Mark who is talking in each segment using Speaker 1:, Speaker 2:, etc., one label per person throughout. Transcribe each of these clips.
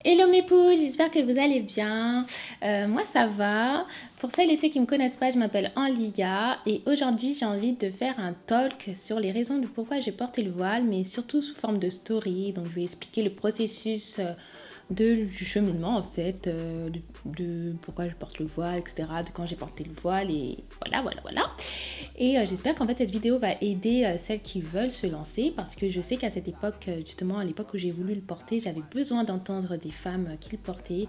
Speaker 1: Hello mes poules, j'espère que vous allez bien. Moi ça va. Pour celles et ceux qui ne me connaissent pas, je m'appelle Anlia et aujourd'hui j'ai envie de faire un talk sur les raisons de pourquoi j'ai porté le voile, mais surtout sous forme de story. Donc je vais expliquer le processus du cheminement en fait, de pourquoi je porte le voile, etc. De quand j'ai porté le voile et voilà. Et j'espère qu'en fait cette vidéo va aider celles qui veulent se lancer parce que je sais qu'à cette époque, justement à l'époque où j'ai voulu le porter, j'avais besoin d'entendre des femmes qui le portaient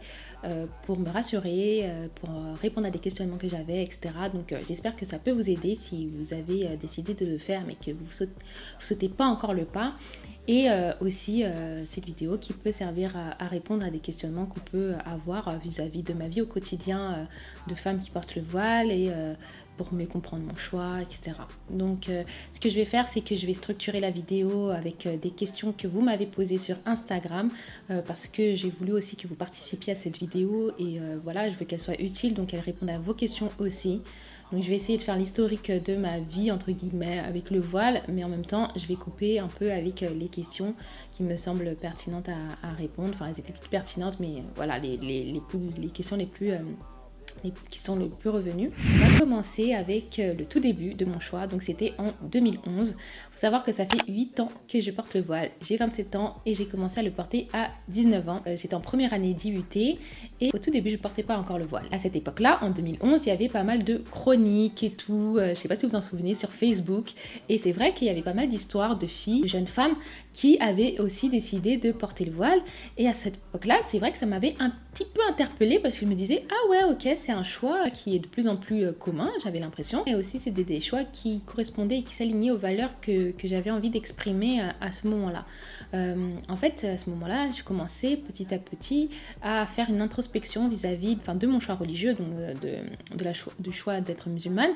Speaker 1: pour me rassurer, pour répondre à des questionnements que j'avais, etc. Donc j'espère que ça peut vous aider si vous avez décidé de le faire mais que vous sautez pas encore le pas. Et aussi cette vidéo qui peut servir à répondre à des questionnements qu'on peut avoir vis-à-vis de ma vie au quotidien de femmes qui portent le voile et pour mieux comprendre mon choix, etc. Donc ce que je vais faire, c'est que je vais structurer la vidéo avec des questions que vous m'avez posées sur Instagram parce que j'ai voulu aussi que vous participiez à cette vidéo et voilà, je veux qu'elle soit utile, donc elle réponde à vos questions aussi. Donc je vais essayer de faire l'historique de ma vie, entre guillemets, avec le voile, mais en même temps, je vais couper un peu avec les questions qui me semblent pertinentes à répondre. Enfin, elles étaient toutes pertinentes, mais voilà, les questions qui sont les plus revenues. On va commencer avec le tout début de mon choix, donc c'était en 2011. Il faut savoir que ça fait 8 ans que je porte le voile. J'ai 27 ans et j'ai commencé à le porter à 19 ans. J'étais en première année d'IUT et au tout début, je ne portais pas encore le voile. À cette époque-là, en 2011, il y avait pas mal de chroniques et tout. Je ne sais pas si vous en souvenez, sur Facebook. Et c'est vrai qu'il y avait pas mal d'histoires de filles, de jeunes femmes qui avaient aussi décidé de porter le voile. Et à cette époque-là, c'est vrai que ça m'avait un petit peu interpellée parce que je me disais « Ah ouais, ok, c'est un choix qui est de plus en plus commun, j'avais l'impression. » Et aussi, c'était des choix qui correspondaient et qui s'alignaient aux valeurs que j'avais envie d'exprimer à ce moment-là. En fait, à ce moment-là, j'ai commencé petit à petit à faire une introspection vis-à-vis de mon choix religieux, donc du choix d'être musulmane.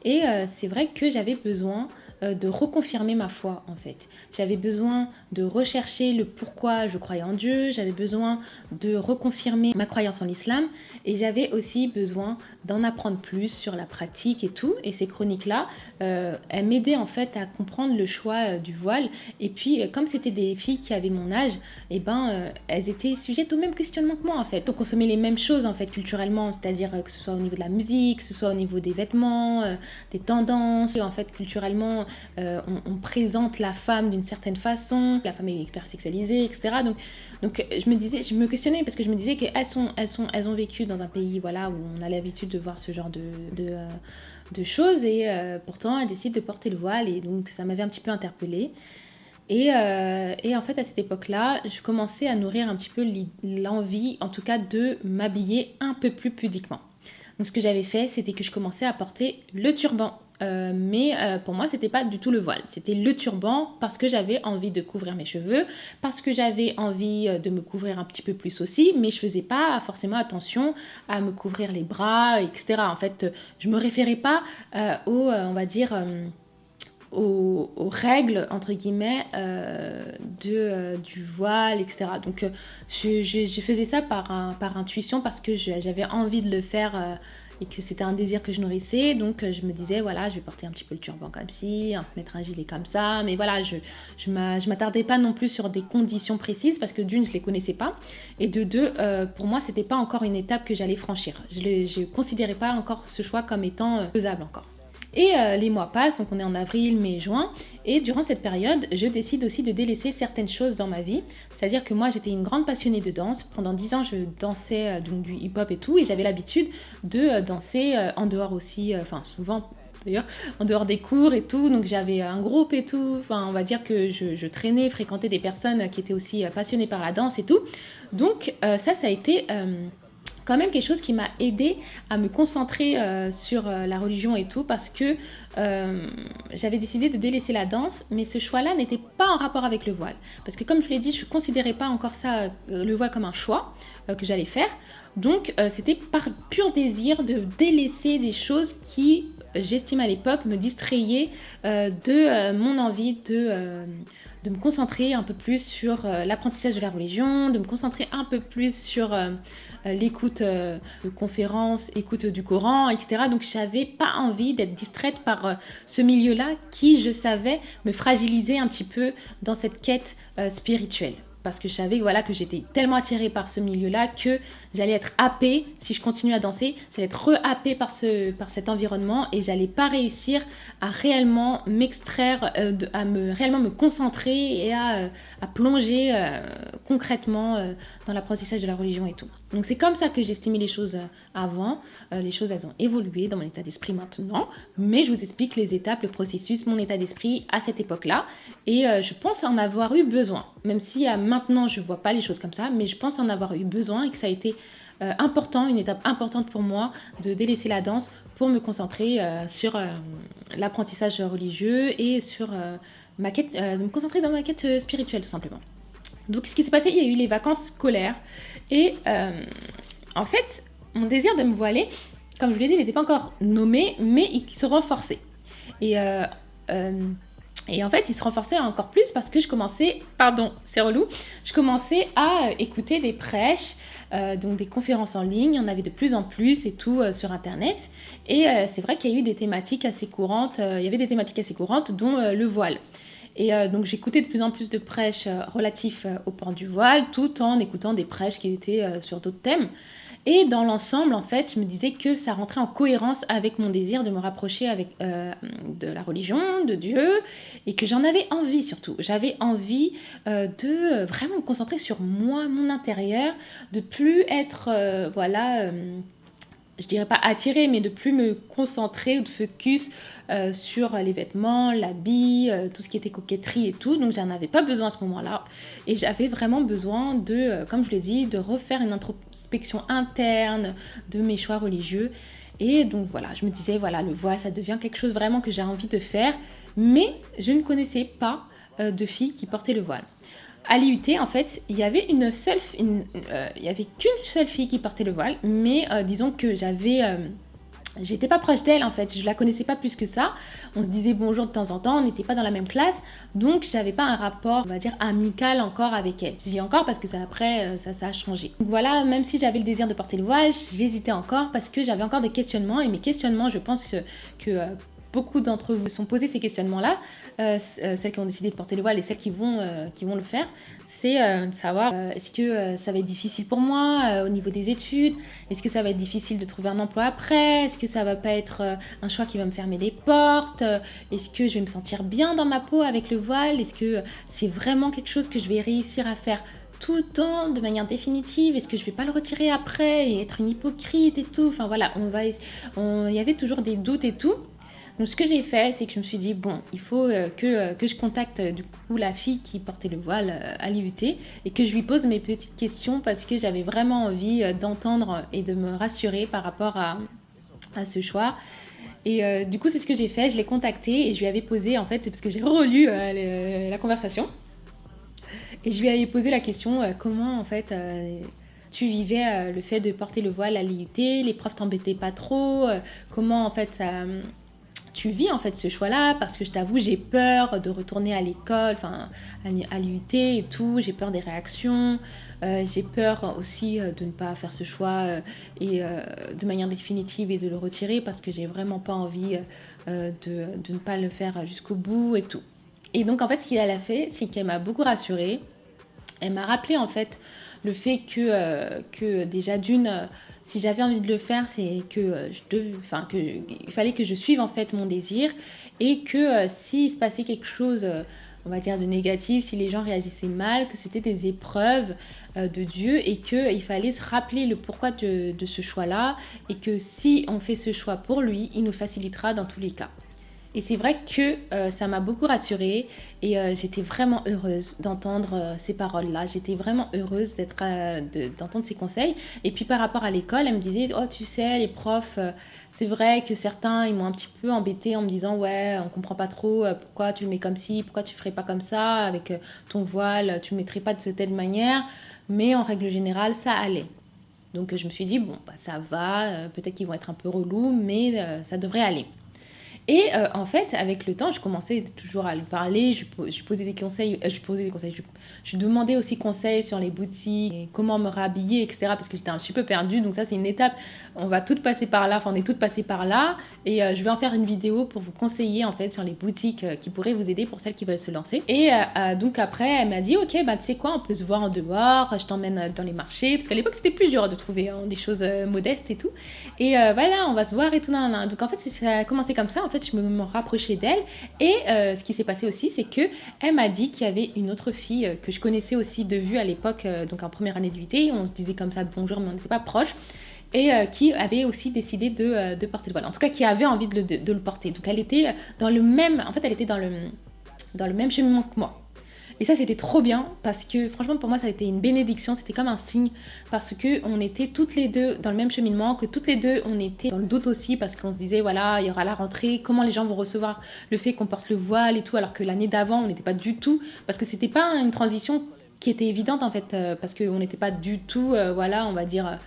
Speaker 1: Et c'est vrai que j'avais besoin de reconfirmer ma foi en fait. J'avais besoin de rechercher le pourquoi je croyais en Dieu, j'avais besoin de reconfirmer ma croyance en l'islam et j'avais aussi besoin d'en apprendre plus sur la pratique et tout. Et ces chroniques-là, elles m'aidaient en fait à comprendre le choix du voile. Et puis, comme c'était des filles qui avaient mon âge, elles étaient sujettes au même questionnement que moi en fait. On consommait les mêmes choses en fait culturellement, c'est-à-dire que ce soit au niveau de la musique, que ce soit au niveau des vêtements, des tendances. En fait, culturellement, on présente la femme d'une certaine façon, la femme est hyper sexualisée, etc. Donc je me questionnais parce que je me disais qu'elles ont vécu dans un pays voilà, où on a l'habitude de voir ce genre de choses et pourtant elles décident de porter le voile et donc ça m'avait un petit peu interpellée. Et en fait, à cette époque-là, je commençais à nourrir un petit peu l'envie, en tout cas, de m'habiller un peu plus pudiquement. Donc, ce que j'avais fait, c'était que je commençais à porter le turban. Mais pour moi, c'était pas du tout le voile. C'était le turban parce que j'avais envie de couvrir mes cheveux, parce que j'avais envie de me couvrir un petit peu plus aussi, mais je faisais pas forcément attention à me couvrir les bras, etc. En fait, je me référais pas on va dire... aux règles entre guillemets du voile, etc. Donc je faisais ça par intuition parce que j'avais envie de le faire et que c'était un désir que je nourrissais. Donc je me disais voilà, je vais porter un petit peu le turban comme ci, mettre un gilet comme ça, mais voilà, je m'attardais pas non plus sur des conditions précises parce que d'une, je les connaissais pas et de deux, pour moi c'était pas encore une étape que j'allais franchir. Je considérais pas encore ce choix comme étant faisable encore. Et les mois passent, donc on est en avril, mai, juin, et durant cette période, je décide aussi de délaisser certaines choses dans ma vie. C'est-à-dire que moi, j'étais une grande passionnée de danse. Pendant 10 ans, je dansais donc du hip-hop et tout, et j'avais l'habitude de danser en dehors aussi, souvent d'ailleurs, en dehors des cours et tout. Donc j'avais un groupe et tout, on va dire que je traînais, fréquentais des personnes qui étaient aussi passionnées par la danse et tout. Donc ça a été... quand même quelque chose qui m'a aidée à me concentrer sur la religion et tout parce que j'avais décidé de délaisser la danse, mais ce choix-là n'était pas en rapport avec le voile. Parce que comme je l'ai dit, je ne considérais pas encore ça, le voile comme un choix que j'allais faire. Donc c'était par pur désir de délaisser des choses qui, j'estime à l'époque, me distrayaient de mon envie de me concentrer un peu plus sur l'apprentissage de la religion, de me concentrer un peu plus sur l'écoute de conférences, écoute du Coran, etc. Donc j'avais pas envie d'être distraite par ce milieu-là qui, je savais, me fragilisait un petit peu dans cette quête spirituelle. parce que je savais voilà, que j'étais tellement attirée par ce milieu-là que j'allais être happée, si je continue à danser, j'allais être re-happée par cet environnement et j'allais pas réussir à réellement m'extraire, réellement me concentrer et à plonger concrètement dans l'apprentissage de la religion et tout. Donc c'est comme ça que j'estimais les choses avant. Les choses, elles ont évolué dans mon état d'esprit maintenant, mais je vous explique les étapes, le processus, mon état d'esprit à cette époque-là. Et je pense en avoir eu besoin, même si maintenant je ne vois pas les choses comme ça, mais je pense en avoir eu besoin et que ça a été important, une étape importante pour moi de délaisser la danse pour me concentrer sur l'apprentissage religieux et sur ma quête, de me concentrer dans ma quête spirituelle tout simplement. Donc ce qui s'est passé, il y a eu les vacances scolaires et en fait, mon désir de me voiler, comme je vous l'ai dit, il n'était pas encore nommé, mais il se renforçait. Et en fait, il se renforçait encore plus parce que je commençais, c'est relou, je commençais à écouter des prêches, donc des conférences en ligne, il y en avait de plus en plus et tout sur Internet. Et c'est vrai qu'il y a eu des thématiques assez courantes, il y avait des thématiques assez courantes, dont le voile. Et donc j'écoutais de plus en plus de prêches relatifs au port du voile, tout en écoutant des prêches qui étaient sur d'autres thèmes. Et dans l'ensemble, en fait, je me disais que ça rentrait en cohérence avec mon désir de me rapprocher de la religion, de Dieu, et que j'en avais envie surtout. J'avais envie de vraiment me concentrer sur moi, mon intérieur, de plus être, je dirais pas attirée, mais de plus me concentrer ou de focus sur les vêtements, l'habit, tout ce qui était coquetterie et tout. Donc j'en avais pas besoin à ce moment-là. Et j'avais vraiment besoin de, comme je l'ai dit, de refaire une introspection interne de mes choix religieux. Et donc voilà, je me disais, voilà, le voile, ça devient quelque chose vraiment que j'ai envie de faire. Mais je ne connaissais pas de filles qui portaient le voile. À l'IUT, en fait, il y avait il y avait qu'une seule fille qui portait le voile, mais disons que j'étais pas proche d'elle en fait, je la connaissais pas plus que ça. On se disait bonjour de temps en temps, on n'était pas dans la même classe, donc j'avais pas un rapport, on va dire, amical encore avec elle. Je dis encore parce que ça a changé. Donc voilà, même si j'avais le désir de porter le voile, j'hésitais encore parce que j'avais encore des questionnements, et mes questionnements, je pense que beaucoup d'entre vous se sont posés ces questionnements-là, celles qui ont décidé de porter le voile et celles qui vont le faire, c'est de savoir est-ce que ça va être difficile pour moi au niveau des études, est-ce que ça va être difficile de trouver un emploi après, est-ce que ça va pas être un choix qui va me fermer les portes, est-ce que je vais me sentir bien dans ma peau avec le voile, est-ce que c'est vraiment quelque chose que je vais réussir à faire tout le temps de manière définitive, est-ce que je vais pas le retirer après et être une hypocrite et tout, enfin voilà, il y avait toujours des doutes et tout. Donc ce que j'ai fait, c'est que je me suis dit, bon, il faut que je contacte du coup la fille qui portait le voile à l'IUT et que je lui pose mes petites questions parce que j'avais vraiment envie d'entendre et de me rassurer par rapport à ce choix. Et du coup, c'est ce que j'ai fait, je l'ai contactée et je lui avais posé, en fait, c'est parce que j'ai relu la conversation, et je lui avais posé la question, comment en fait... tu vivais le fait de porter le voile à l'IUT, les profs t'embêtaient pas trop, comment en fait tu vis en fait ce choix-là, parce que je t'avoue, j'ai peur de retourner à l'école, enfin à l'IUT et tout, j'ai peur des réactions, j'ai peur aussi de ne pas faire ce choix de manière définitive et de le retirer parce que j'ai vraiment pas envie de ne pas le faire jusqu'au bout et tout. Et donc en fait, ce qu'elle a fait, c'est qu'elle m'a beaucoup rassurée. Elle m'a rappelé en fait le fait que déjà d'une, si j'avais envie de le faire, c'est que il fallait que je suive en fait mon désir, et que s'il se passait quelque chose, on va dire de négatif, si les gens réagissaient mal, que c'était des épreuves de Dieu, et qu'il fallait se rappeler le pourquoi de ce choix-là, et que si on fait ce choix pour lui, il nous facilitera dans tous les cas. Et c'est vrai que ça m'a beaucoup rassurée, et j'étais vraiment heureuse d'entendre ces paroles-là. J'étais vraiment heureuse d'entendre ces conseils. Et puis par rapport à l'école, elle me disait « Oh, tu sais, les profs, c'est vrai que certains, ils m'ont un petit peu embêtée en me disant « Ouais, on comprend pas trop pourquoi tu le mets comme ci, pourquoi tu ferais pas comme ça, avec ton voile, tu le mettrais pas de telle manière. » Mais en règle générale, ça allait. Donc je me suis dit « Bon, bah, ça va, peut-être qu'ils vont être un peu relous, mais ça devrait aller. » En fait, avec le temps, je commençais toujours à lui parler, je posais des conseils, je demandais aussi conseils sur les boutiques, et comment me rhabiller, etc. Parce que j'étais un petit peu perdue, donc ça c'est une étape, on va toutes passer par là, enfin on est toutes passées par là, je vais en faire une vidéo pour vous conseiller en fait sur les boutiques qui pourraient vous aider pour celles qui veulent se lancer. Donc après, elle m'a dit, ok, bah tu sais quoi, on peut se voir en dehors, je t'emmène dans les marchés, parce qu'à l'époque c'était plus dur de trouver des choses modestes et tout. Voilà, on va se voir et tout. Nan. Donc en fait, ça a commencé comme ça. En fait, je me rapprochais d'elle. Ce qui s'est passé aussi, c'est que elle m'a dit qu'il y avait une autre fille que je connaissais aussi de vue à l'époque, donc en première année de l'UT. On se disait comme ça bonjour, mais on n'était pas proches. Qui avait aussi décidé de porter le voile. En tout cas, qui avait envie de le porter. Donc elle était dans le même... En fait, elle était dans le même cheminement que moi. Et ça, c'était trop bien parce que franchement, pour moi, ça a été une bénédiction. C'était comme un signe parce qu'on était toutes les deux dans le même cheminement, que toutes les deux, on était dans le doute aussi parce qu'on se disait, voilà, il y aura la rentrée, comment les gens vont recevoir le fait qu'on porte le voile et tout, alors que l'année d'avant, on n'était pas du tout, parce que c'était pas une transition qui était évidente en fait, parce qu'on n'était pas du tout, voilà, on va dire...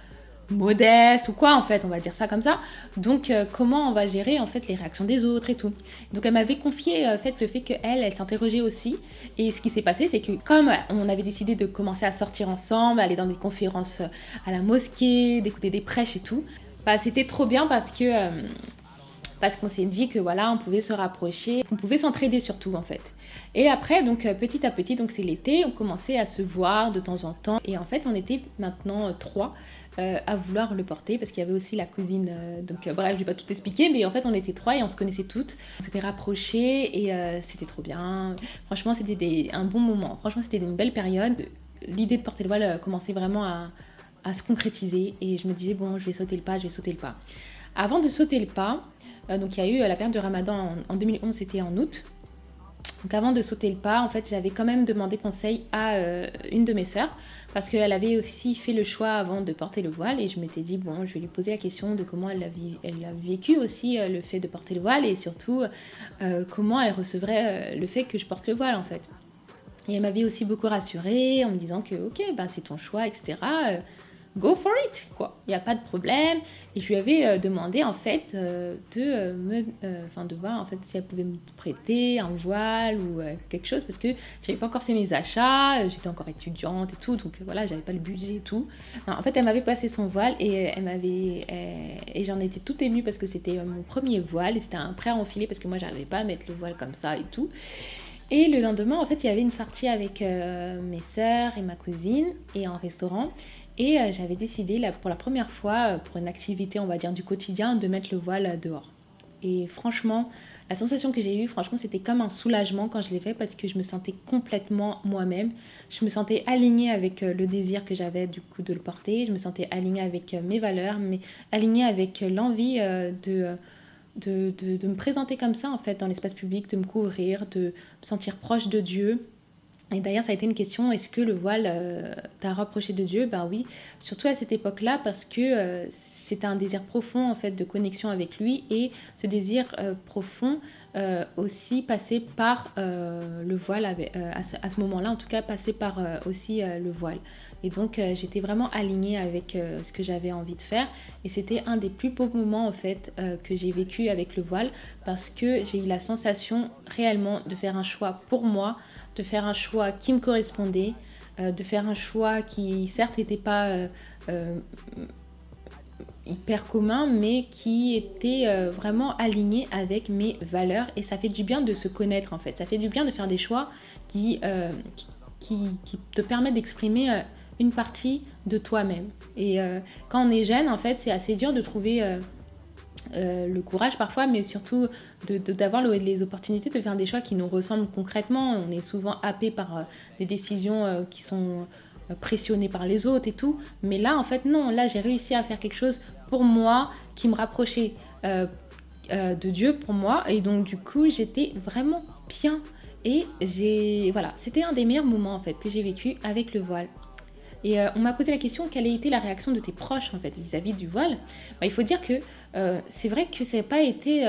Speaker 1: modeste ou quoi en fait, on va dire ça comme ça. Donc comment on va gérer en fait les réactions des autres et tout. Donc elle m'avait confié en fait le fait qu'elle s'interrogeait aussi, et ce qui s'est passé c'est que comme on avait décidé de commencer à sortir ensemble, aller dans des conférences à la mosquée, d'écouter des prêches et tout, bah c'était trop bien parce qu'on s'est dit que voilà, on pouvait se rapprocher, qu'on pouvait s'entraider surtout en fait. Et après, donc petit à petit, donc c'est l'été, on commençait à se voir de temps en temps. Et en fait, on était maintenant trois à vouloir le porter parce qu'il y avait aussi la cousine. Bref, je vais pas tout expliquer, mais en fait, on était trois et on se connaissait toutes. On s'était rapprochés et c'était trop bien. Franchement, c'était un bon moment. Franchement, c'était une belle période. L'idée de porter le voile commençait vraiment à se concrétiser et je me disais, bon, je vais sauter le pas. Avant de sauter le pas, donc il y a eu la période de Ramadan en 2011, c'était en août. Donc avant de sauter le pas, en fait, j'avais quand même demandé conseil à une de mes sœurs parce qu'elle avait aussi fait le choix avant de porter le voile et je m'étais dit, bon, je vais lui poser la question de comment elle a vécu aussi le fait de porter le voile et surtout comment elle recevrait le fait que je porte le voile en fait. Et elle m'avait aussi beaucoup rassurée en me disant que, ok, ben, c'est ton choix, etc. Go for it, quoi. Il n'y a pas de problème. Et je lui avais demandé, en fait, de voir, en fait, si elle pouvait me prêter un voile ou quelque chose, parce que je n'avais pas encore fait mes achats, j'étais encore étudiante et tout, donc voilà, j'avais pas le budget et tout. Non, en fait, elle m'avait passé son voile et et j'en étais toute émue parce que c'était mon premier voile et c'était un prêt à enfiler parce que moi, j'arrivais pas à mettre le voile comme ça et tout. Et le lendemain, en fait, il y avait une sortie avec mes sœurs et ma cousine et en restaurant. Et j'avais décidé pour la première fois, pour une activité, on va dire, du quotidien, de mettre le voile dehors. Et franchement, la sensation que j'ai eue, franchement, c'était comme un soulagement quand je l'ai fait parce que je me sentais complètement moi-même. Je me sentais alignée avec le désir que j'avais du coup de le porter. Je me sentais alignée avec mes valeurs, mais alignée avec l'envie de me présenter comme ça, en fait, dans l'espace public, de me couvrir, de me sentir proche de Dieu. Et d'ailleurs, ça a été une question, est-ce que le voile t'a rapproché de Dieu? Ben oui, surtout à cette époque-là, parce que c'était un désir profond, en fait, de connexion avec lui. Et ce désir profond aussi passait par le voile, à ce moment-là, en tout cas, passait par aussi le voile. Et donc, j'étais vraiment alignée avec ce que j'avais envie de faire. Et c'était un des plus beaux moments, en fait, que j'ai vécu avec le voile, parce que j'ai eu la sensation réellement de faire un choix pour moi, de faire un choix qui me correspondait, de faire un choix qui certes n'était pas hyper commun, mais qui était vraiment aligné avec mes valeurs. Et ça fait du bien de se connaître en fait, ça fait du bien de faire des choix qui te permettent d'exprimer une partie de toi-même. Et quand on est jeune, en fait, c'est assez dur de trouver... le courage parfois, mais surtout d'avoir les opportunités de faire des choix qui nous ressemblent concrètement. On est souvent happé par des décisions qui sont pressionnées par les autres et tout. Mais là, en fait, non. Là, j'ai réussi à faire quelque chose pour moi qui me rapprochait de Dieu pour moi. Et donc, du coup, j'étais vraiment bien. Et voilà, c'était un des meilleurs moments, en fait, que j'ai vécu avec le voile. Et on m'a posé la question, quelle a été la réaction de tes proches en fait vis-à-vis du voile? Il faut dire que c'est vrai que ça n'a pas été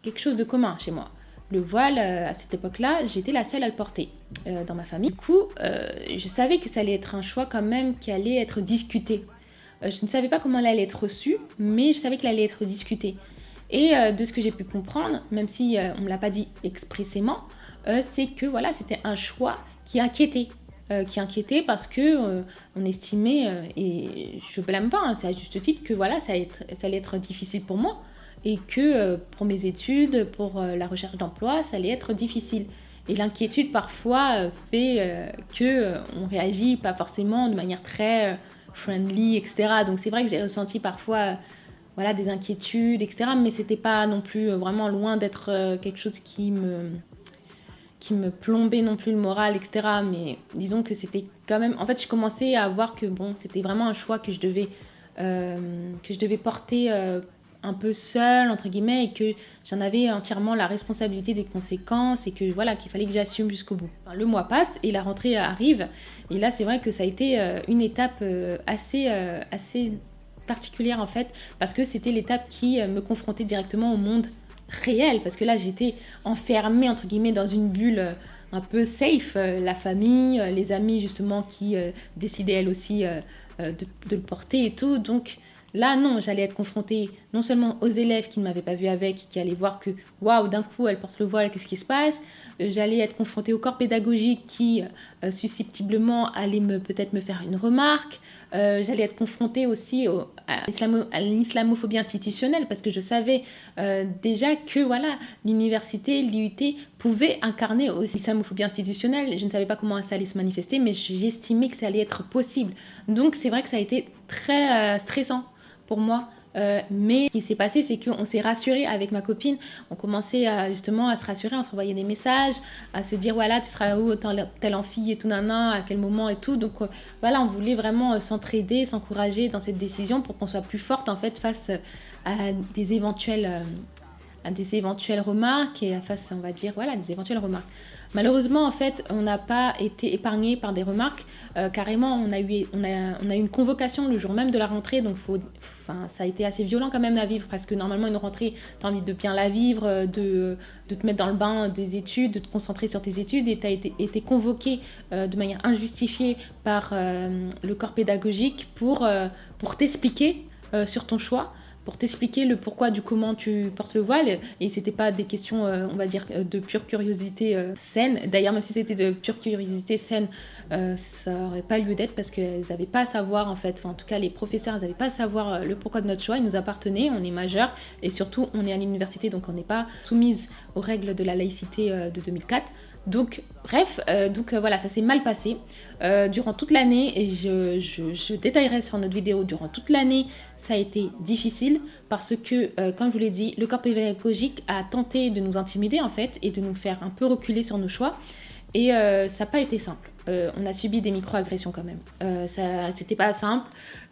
Speaker 1: quelque chose de commun chez moi. Le voile, à cette époque-là, j'étais la seule à le porter dans ma famille. Du coup, je savais que ça allait être un choix quand même qui allait être discuté. Je ne savais pas comment elle allait être reçue, mais je savais qu'elle allait être discutée. Et de ce que j'ai pu comprendre, même si on ne me l'a pas dit expressément, c'est que voilà, c'était un choix qui inquiétait. Parce que on estimait, et je ne blâme pas, hein, c'est à juste titre, que voilà, ça allait être difficile pour moi et que pour mes études, pour la recherche d'emploi, ça allait être difficile. Et l'inquiétude parfois fait qu'on ne réagit pas forcément de manière très friendly, etc. Donc c'est vrai que j'ai ressenti parfois voilà, des inquiétudes, etc. Mais c'était pas non plus vraiment loin d'être quelque chose qui me plombait non plus le moral, etc. Mais disons que c'était quand même... En fait, je commençais à voir que bon, c'était vraiment un choix que je devais porter un peu seule, entre guillemets, et que j'en avais entièrement la responsabilité des conséquences et que voilà, qu'il fallait que j'assume jusqu'au bout. Enfin, le mois passe et la rentrée arrive. Et là, c'est vrai que ça a été une étape assez particulière en fait, parce que c'était l'étape qui me confrontait directement au monde réel, parce que là j'étais enfermée entre guillemets dans une bulle un peu safe, la famille, les amis justement qui décidaient elles aussi de le porter et tout, donc là non, j'allais être confrontée non seulement aux élèves qui ne m'avaient pas vue avec, qui allaient voir que waouh, d'un coup elle porte le voile, qu'est-ce qui se passe, j'allais être confrontée au corps pédagogique qui susceptiblement allait peut-être me faire une remarque, j'allais être confrontée aussi à l'islamophobie institutionnelle parce que je savais déjà que voilà, l'université, l'IUT pouvait incarner aussi l'islamophobie institutionnelle. Je ne savais pas comment ça allait se manifester, mais j'estimais que ça allait être possible. Donc c'est vrai que ça a été très stressant pour moi. Mais ce qui s'est passé, c'est qu'on s'est rassuré avec ma copine. On commençait justement à se rassurer, à s'envoyer des messages, à se dire voilà, tu seras où, telle amphi et tout, nana, à quel moment et tout. Donc voilà, on voulait vraiment s'entraider, s'encourager dans cette décision pour qu'on soit plus forte en fait face à des éventuelles remarques et face, on va dire, voilà, des éventuelles remarques. Malheureusement, en fait, on n'a pas été épargné par des remarques. Carrément, on a eu une convocation le jour même de la rentrée, donc ça a été assez violent quand même à vivre, parce que normalement, une rentrée, tu as envie de bien la vivre, de te mettre dans le bain des études, de te concentrer sur tes études, et tu as été convoqué de manière injustifiée par le corps pédagogique pour t'expliquer sur ton choix, pour t'expliquer le pourquoi du comment tu portes le voile. Et c'était pas des questions, on va dire, de pure curiosité saine. D'ailleurs, même si c'était de pure curiosité saine, ça aurait pas lieu d'être, parce qu'elles n'avaient pas à savoir, en fait, enfin, en tout cas les professeurs, ils n'avaient pas à savoir le pourquoi de notre choix. Il nous appartenait, on est majeur, et surtout on est à l'université, donc on n'est pas soumise aux règles de la laïcité de 2004. Donc, bref, voilà, ça s'est mal passé durant toute l'année, et je détaillerai sur notre vidéo. Durant toute l'année, ça a été difficile parce que, comme je vous l'ai dit, le corps pédagogique a tenté de nous intimider en fait et de nous faire un peu reculer sur nos choix, et ça n'a pas été simple. On a subi des micro-agressions quand même. C'était pas simple.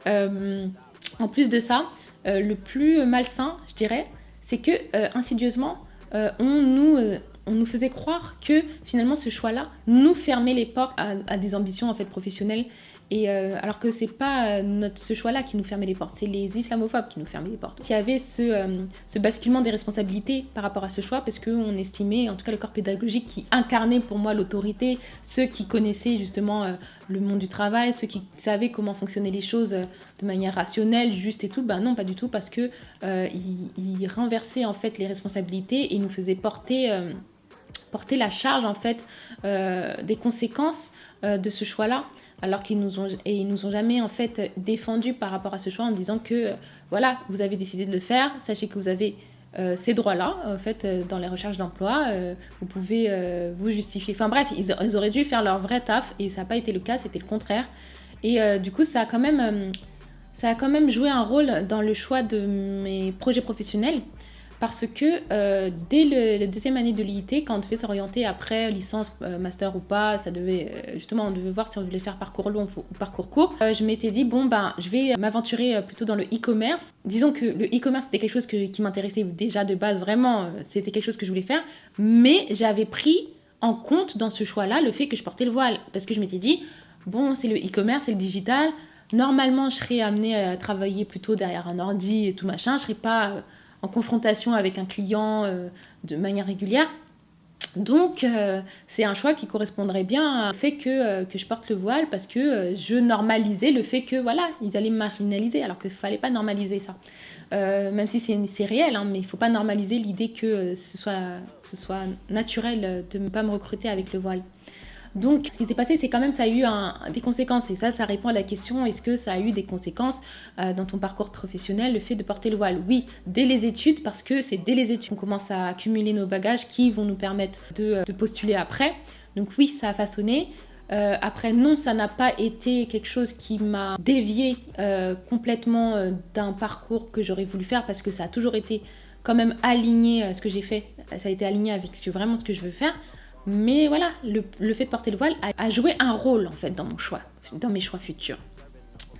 Speaker 1: En plus de ça, le plus malsain, je dirais, c'est que insidieusement, on nous faisait croire que finalement ce choix-là nous fermait les portes à des ambitions en fait professionnelles, et alors que c'est pas ce choix-là qui nous fermait les portes, c'est les islamophobes qui nous fermaient les portes. Il y avait ce basculement des responsabilités par rapport à ce choix, parce qu'on estimait, en tout cas le corps pédagogique qui incarnait pour moi l'autorité, ceux qui connaissaient justement le monde du travail, ceux qui savaient comment fonctionnaient les choses de manière rationnelle, juste et tout, ben non, pas du tout, parce que ils renversaient en fait les responsabilités et nous faisaient porter la charge en fait des conséquences de ce choix-là, alors qu'ils nous ont jamais en fait défendu par rapport à ce choix, en disant que voilà, vous avez décidé de le faire, sachez que vous avez ces droits-là en fait dans les recherches d'emploi, vous pouvez vous justifier. Enfin bref, ils auraient dû faire leur vrai taf, et ça n'a pas été le cas, c'était le contraire. Et du coup, ça a quand même joué un rôle dans le choix de mes projets professionnels. Parce que dès la deuxième année de l'IUT, quand on devait s'orienter après licence, master ou pas, justement on devait voir si on voulait faire parcours long ou parcours court. Je m'étais dit je vais m'aventurer plutôt dans le e-commerce. Disons que le e-commerce c'était quelque chose qui m'intéressait déjà de base, vraiment c'était quelque chose que je voulais faire, mais j'avais pris en compte dans ce choix-là le fait que je portais le voile, parce que je m'étais dit c'est le e-commerce, c'est le digital. Normalement je serais amenée à travailler plutôt derrière un ordi et tout machin, je serais pas en confrontation avec un client de manière régulière. Donc, c'est un choix qui correspondrait bien au fait que je porte le voile parce que je normalisais le fait que, voilà, ils allaient me marginaliser alors qu'il ne fallait pas normaliser ça. Même si c'est réel, hein, mais il ne faut pas normaliser l'idée que ce soit naturel de ne pas me recruter avec le voile. Donc, ce qui s'est passé, c'est quand même ça a eu des conséquences. Et ça répond à la question, est-ce que ça a eu des conséquences dans ton parcours professionnel, le fait de porter le voile? Oui, dès les études, parce que c'est dès les études qu'on commence à accumuler nos bagages qui vont nous permettre de postuler après. Donc oui, ça a façonné. Après, non, ça n'a pas été quelque chose qui m'a dévié complètement d'un parcours que j'aurais voulu faire, parce que ça a toujours été quand même aligné, ce que j'ai fait. Ça a été aligné avec vraiment ce que je veux faire. Mais voilà, le fait de porter le voile a joué un rôle en fait dans mes choix futurs.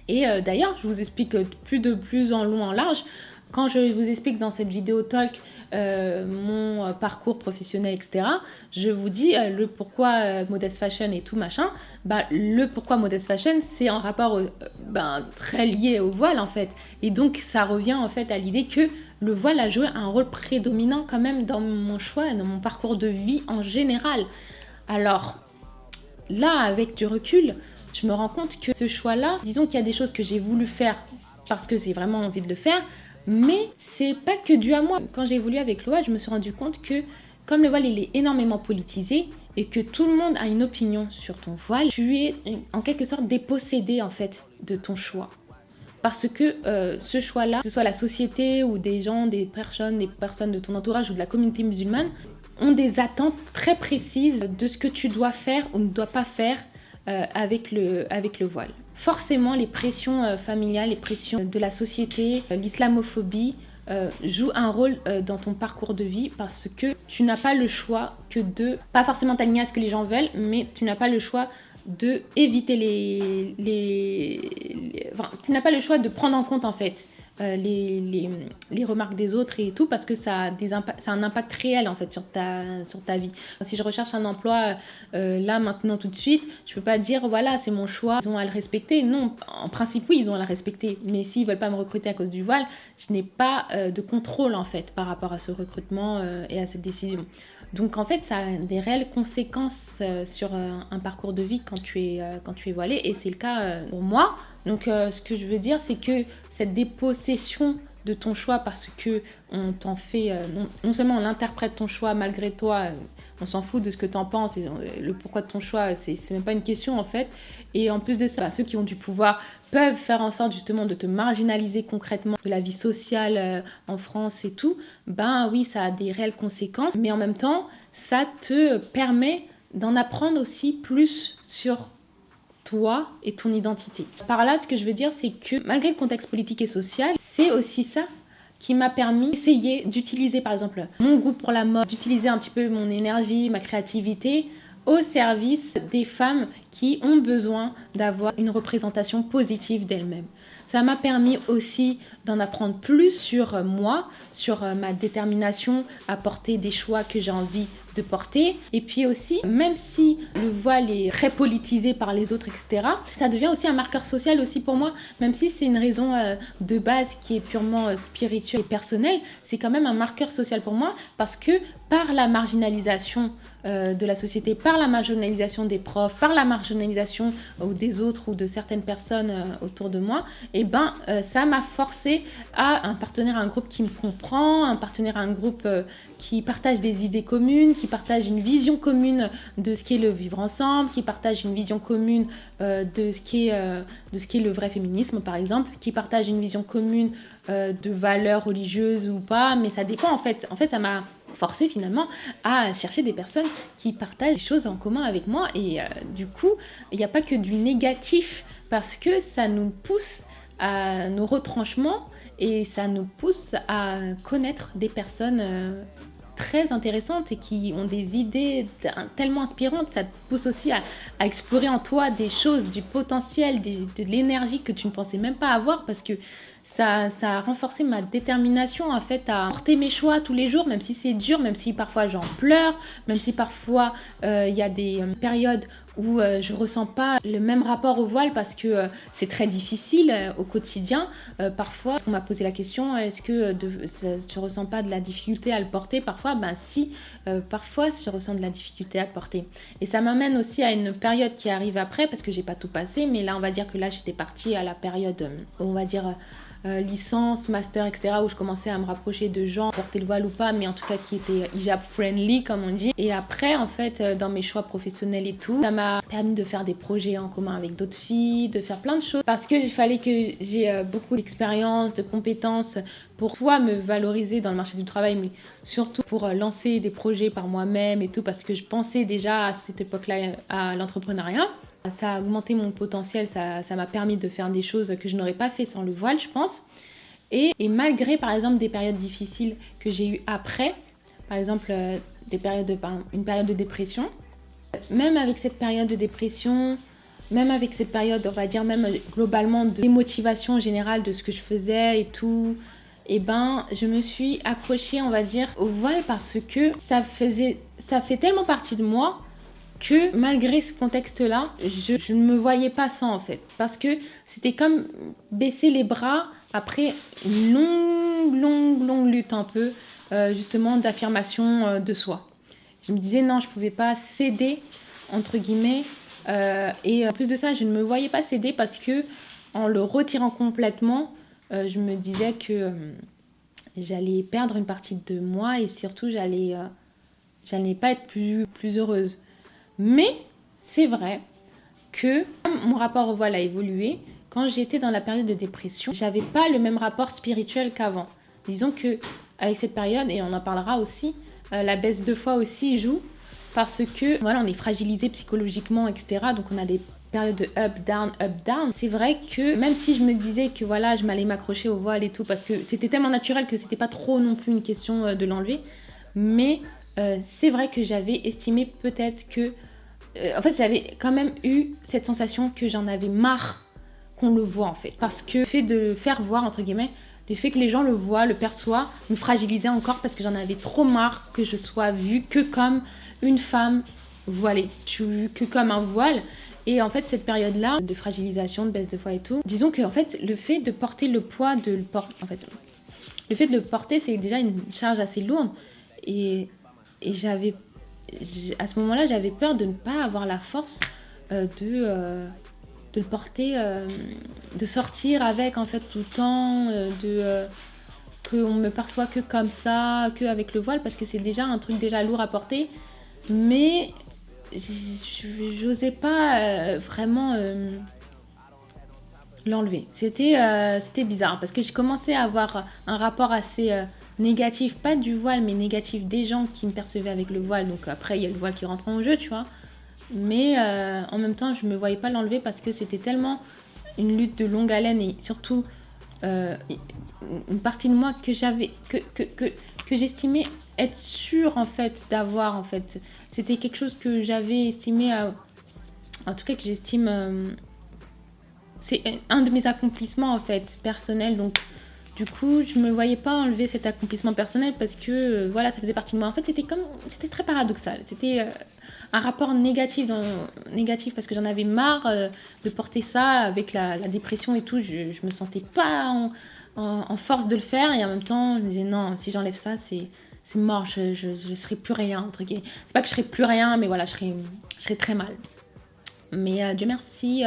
Speaker 1: Et d'ailleurs, je vous explique de plus en long en large. Quand je vous explique dans cette vidéo talk mon parcours professionnel, etc., je vous dis le pourquoi Modest Fashion et tout machin. Le pourquoi Modest Fashion, c'est en rapport très lié au voile en fait. Et donc ça revient en fait à l'idée que le voile a joué un rôle prédominant quand même dans mon choix, dans mon parcours de vie en général. Alors là, avec du recul, je me rends compte que ce choix-là, disons qu'il y a des choses que j'ai voulu faire parce que j'ai vraiment envie de le faire, mais c'est pas que dû à moi. Quand j'ai évolué avec le voile, je me suis rendu compte que comme le voile il est énormément politisé et que tout le monde a une opinion sur ton voile, tu es en quelque sorte dépossédé en fait de ton choix. Parce que ce choix-là, que ce soit la société ou des gens, des personnes de ton entourage ou de la communauté musulmane, ont des attentes très précises de ce que tu dois faire ou ne dois pas faire avec le voile. Forcément, les pressions familiales, les pressions de la société, l'islamophobie jouent un rôle dans ton parcours de vie parce que tu n'as pas le choix que de, pas forcément t'aligner à ce que les gens veulent, mais tu n'as pas le choix de éviter tu n'as pas le choix de prendre en compte en fait les remarques des autres et tout parce que ça a un impact réel en fait sur ta vie. Si je recherche un emploi là maintenant tout de suite, je peux pas dire voilà c'est mon choix, ils ont à le respecter. Non, en principe oui ils ont à le respecter, mais s'ils veulent pas me recruter à cause du voile, je n'ai pas de contrôle en fait par rapport à ce recrutement et à cette décision. Donc en fait, ça a des réelles conséquences sur un parcours de vie quand tu es voilé, et c'est le cas pour moi. Donc ce que je veux dire, c'est que cette dépossession de ton choix parce que on t'en fait, non seulement on interprète ton choix malgré toi, on s'en fout de ce que tu en penses, et le pourquoi de ton choix, c'est même pas une question en fait. Et en plus de ça, ceux qui ont du pouvoir peuvent faire en sorte justement de te marginaliser concrètement de la vie sociale en France et tout. Oui, ça a des réelles conséquences, mais en même temps, ça te permet d'en apprendre aussi plus sur toi et ton identité. Par là, ce que je veux dire, c'est que malgré le contexte politique et social, c'est aussi ça qui m'a permis d'essayer d'utiliser par exemple mon goût pour la mode, d'utiliser un petit peu mon énergie, ma créativité au service des femmes qui ont besoin d'avoir une représentation positive d'elles-mêmes. Ça m'a permis aussi d'en apprendre plus sur moi, sur ma détermination à porter des choix que j'ai envie de porter. Et puis aussi, même si le voile est très politisé par les autres, etc., ça devient aussi un marqueur social aussi pour moi. Même si c'est une raison de base qui est purement spirituelle et personnelle, c'est quand même un marqueur social pour moi parce que par la marginalisation de la société, par la marginalisation des profs, par la marginalisation des autres ou de certaines personnes autour de moi, ça m'a forcé à appartenir à un groupe qui me comprend, appartenir à un groupe qui partage des idées communes, qui partage une vision commune de ce qu'est le vivre ensemble, qui partage une vision commune de ce qu'est le vrai féminisme par exemple, qui partage une vision commune de valeurs religieuses ou pas, mais ça dépend en fait. En fait, ça m'a forcé finalement à chercher des personnes qui partagent des choses en commun avec moi, et du coup, il n'y a pas que du négatif parce que ça nous pousse à nos retranchements et ça nous pousse à connaître des personnes très intéressantes et qui ont des idées tellement inspirantes. Ça te pousse aussi à explorer en toi des choses, du potentiel, de l'énergie que tu ne pensais même pas avoir, parce que ça a renforcé ma détermination en fait à porter mes choix tous les jours, même si c'est dur, même si parfois j'en pleure, même si parfois il y a des périodes où je ressens pas le même rapport au voile parce que c'est très difficile au quotidien. Parfois, on m'a posé la question, est-ce que tu ressens pas de la difficulté à le porter? Parfois, ben si, parfois je ressens de la difficulté à le porter. Et ça m'amène aussi à une période qui arrive après, parce que j'ai pas tout passé, mais là on va dire que là j'étais partie à la période, on va dire licence, master, etc., où je commençais à me rapprocher de gens, porter le voile ou pas, mais en tout cas qui étaient hijab friendly, comme on dit. Et après, en fait, dans mes choix professionnels et tout, ça m'a permis de faire des projets en commun avec d'autres filles, de faire plein de choses, parce qu'il fallait que j'ai beaucoup d'expérience, de compétences pour soit me valoriser dans le marché du travail, mais surtout pour lancer des projets par moi-même et tout, parce que je pensais déjà à cette époque-là à l'entrepreneuriat. Ça a augmenté mon potentiel, ça m'a permis de faire des choses que je n'aurais pas fait sans le voile, je pense. Et malgré, par exemple, des périodes difficiles que j'ai eues après, par exemple, une période de dépression, même avec cette période de dépression, même avec cette période, on va dire, même globalement de démotivation générale de ce que je faisais et tout, et ben, je me suis accrochée, on va dire, au voile parce que ça fait tellement partie de moi que malgré ce contexte-là, je ne me voyais pas sans en fait. Parce que c'était comme baisser les bras après une longue lutte un peu, justement, d'affirmation de soi. Je me disais non, je ne pouvais pas céder, entre guillemets. Et en plus de ça, je ne me voyais pas céder parce que en le retirant complètement, je me disais que j'allais perdre une partie de moi et surtout, j'allais pas être plus heureuse. Mais c'est vrai que mon rapport au voile a évolué. Quand j'étais dans la période de dépression, j'avais pas le même rapport spirituel qu'avant. Disons que avec cette période, et on en parlera aussi, la baisse de foi aussi joue parce que voilà, on est fragilisé psychologiquement, etc. Donc on a des périodes de up, down. C'est vrai que même si je me disais que voilà, je m'allais m'accrocher au voile et tout, parce que c'était tellement naturel que c'était pas trop non plus une question de l'enlever, mais c'est vrai que j'avais estimé peut-être que en fait, j'avais quand même eu cette sensation que j'en avais marre qu'on le voit en fait. Parce que le fait de le faire voir, entre guillemets, le fait que les gens le voient, le perçoivent, me fragilisait encore parce que j'en avais trop marre que je sois vue que comme une femme voilée. Je suis vue que comme un voile. Et en fait, cette période-là de fragilisation, de baisse de foi et tout, disons que en fait, le fait de porter le poids de le porter, en fait, le fait de le porter, c'est déjà une charge assez lourde. Et à ce moment-là, j'avais peur de ne pas avoir la force de le porter, de sortir avec en fait tout le temps, qu'on me perçoit que comme ça, que avec le voile, parce que c'est déjà un truc déjà lourd à porter. Mais j'osais pas vraiment l'enlever. C'était bizarre parce que j'ai commencé à avoir un rapport assez négatif, pas du voile, mais négatif des gens qui me percevaient avec le voile. Donc après, il y a le voile qui rentre en jeu, tu vois. Mais en même temps, je me voyais pas l'enlever parce que c'était tellement une lutte de longue haleine et surtout une partie de moi que j'avais, que j'estimais être sûre en fait d'avoir en fait. C'était quelque chose que j'avais estimé, en tout cas que j'estime, c'est un de mes accomplissements en fait personnels. Donc du coup, je me voyais pas enlever cet accomplissement personnel parce que voilà, ça faisait partie de moi. En fait, c'était très paradoxal. C'était un rapport négatif parce que j'en avais marre de porter ça avec la dépression et tout. Je me sentais pas en force de le faire et en même temps, je me disais non, si j'enlève ça, c'est mort. Je serai plus rien entre guillemets. C'est pas que je serai plus rien, mais voilà, je serai très mal. Mais Dieu merci.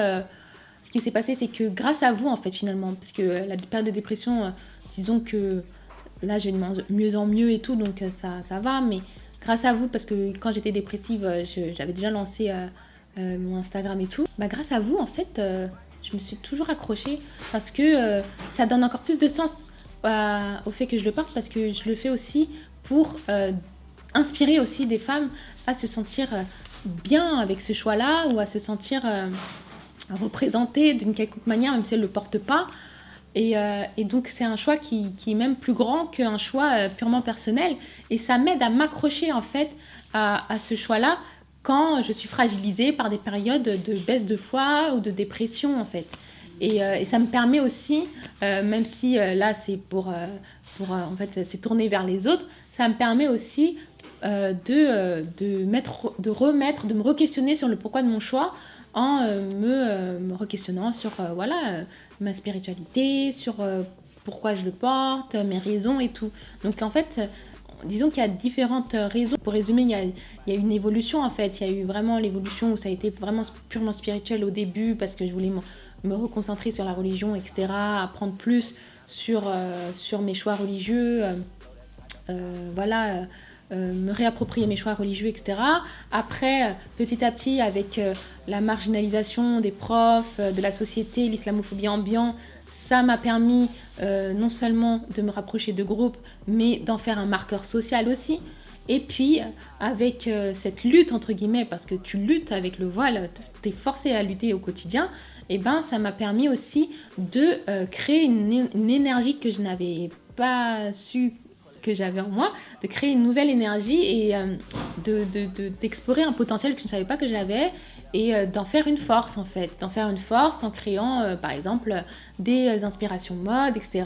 Speaker 1: Ce qui s'est passé, c'est que grâce à vous, en fait, finalement, parce que la période de dépression, disons que là, je vais de mieux en mieux et tout, donc ça va, mais grâce à vous, parce que quand j'étais dépressive, j'avais déjà lancé mon Instagram et tout, bah, grâce à vous, en fait, je me suis toujours accrochée, parce que ça donne encore plus de sens au fait que je le porte, parce que je le fais aussi pour inspirer aussi des femmes à se sentir bien avec ce choix-là, ou à se sentir représentée d'une quelconque manière, même si elle ne le porte pas. Et donc, c'est un choix qui est même plus grand qu'un choix purement personnel. Et ça m'aide à m'accrocher, en fait, à ce choix-là quand je suis fragilisée par des périodes de baisse de foi ou de dépression, en fait. Et ça me permet aussi, même si là, c'est en fait, c'est tourné vers les autres, ça me permet aussi de me re-questionner sur le pourquoi de mon choix en me re-questionnant sur ma spiritualité, sur pourquoi je le porte, mes raisons et tout. Donc en fait, disons qu'il y a différentes raisons. Pour résumer, il y a une évolution en fait. Il y a eu vraiment l'évolution où ça a été vraiment purement spirituel au début parce que je voulais me reconcentrer sur la religion, etc. Apprendre plus sur mes choix religieux. Me réapproprier mes choix religieux, etc. Après, petit à petit, avec la marginalisation des profs, de la société, l'islamophobie ambiante, ça m'a permis non seulement de me rapprocher de groupes, mais d'en faire un marqueur social aussi. Et puis, avec cette lutte, entre guillemets, parce que tu luttes avec le voile, tu es forcé à lutter au quotidien, et ben, ça m'a permis aussi de créer une énergie que je n'avais pas su que j'avais en moi, de créer une nouvelle énergie et d'explorer un potentiel que je ne savais pas que j'avais et d'en faire une force en fait, d'en faire une force en créant par exemple des inspirations mode, etc.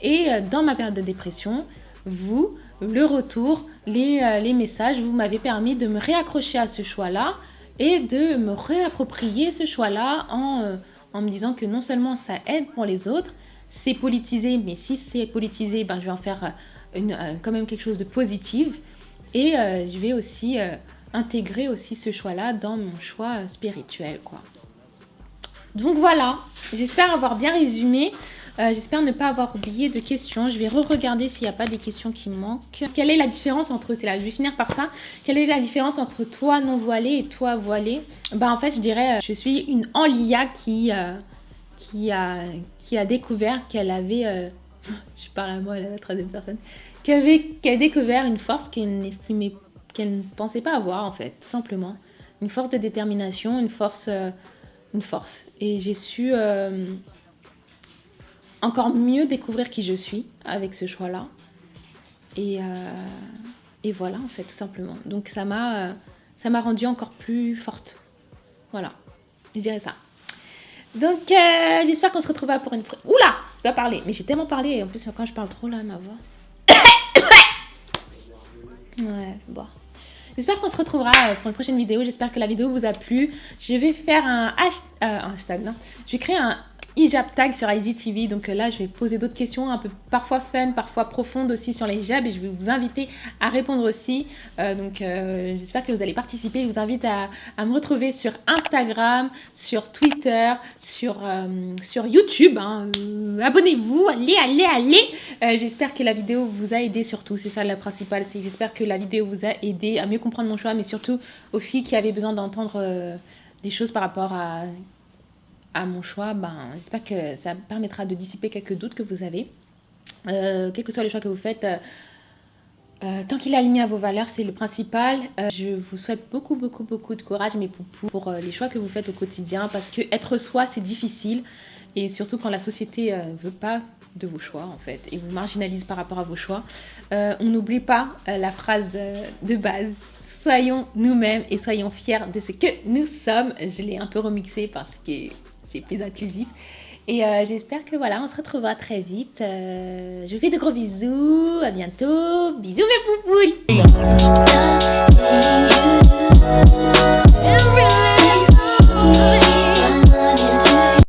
Speaker 1: Et dans ma période de dépression, le retour, les messages, vous m'avez permis de me réaccrocher à ce choix-là et de me réapproprier ce choix-là en me disant que non seulement ça aide pour les autres, c'est politisé, mais si c'est politisé, ben, je vais en faire quand même quelque chose de positif et je vais aussi intégrer aussi ce choix-là dans mon choix spirituel, quoi. Donc voilà, j'espère avoir bien résumé. J'espère ne pas avoir oublié de questions. Je vais re-regarder s'il n'y a pas des questions qui manquent. Quelle est la différence entre... C'est là, je vais finir par ça. Quelle est la différence entre toi non voilé et toi voilé? En fait, je dirais, je suis une Enlia qui a découvert qu'elle avait... je parle à moi, à la troisième personne. Qui a découvert une force qu'elle ne pensait pas avoir, en fait, tout simplement. Une force de détermination, une force. Et j'ai su encore mieux découvrir qui je suis avec ce choix-là. Et voilà, en fait, tout simplement. Donc ça m'a rendue encore plus forte. Voilà, je dirais ça. Donc j'espère qu'on se retrouvera pour une... Oula, je vais pas parler. Mais j'ai tellement parlé, et en plus quand je parle trop là, ma voix... Ouais, bon. J'espère qu'on se retrouvera pour une prochaine vidéo. J'espère que la vidéo vous a plu. Je vais faire un hashtag, non. Je vais créer un hijab tag sur IGTV. Donc là, je vais poser d'autres questions un peu parfois fun, parfois profondes aussi sur les hijabs. Et je vais vous inviter à répondre aussi. J'espère que vous allez participer. Je vous invite à me retrouver sur Instagram, sur Twitter, sur YouTube. Hein. Abonnez-vous, allez. J'espère que la vidéo vous a aidé surtout. C'est ça le principal. J'espère que la vidéo vous a aidé à mieux comprendre mon choix, mais surtout aux filles qui avaient besoin d'entendre des choses par rapport à mon choix. J'espère que ça permettra de dissiper quelques doutes que vous avez. Quel que soit le choix que vous faites, tant qu'il est aligné à vos valeurs, c'est le principal. Je vous souhaite beaucoup de courage, mes poupous, pour les choix que vous faites au quotidien, parce que être soi, c'est difficile, et surtout quand la société veut pas de vos choix, en fait, et vous marginalise par rapport à vos choix. On n'oublie pas la phrase de base: soyons nous-mêmes et soyons fiers de ce que nous sommes. Je l'ai un peu remixé parce que c'est plus inclusif. Et j'espère que voilà, on se retrouvera très vite. Je vous fais de gros bisous. À bientôt. Bisous mes poupoules.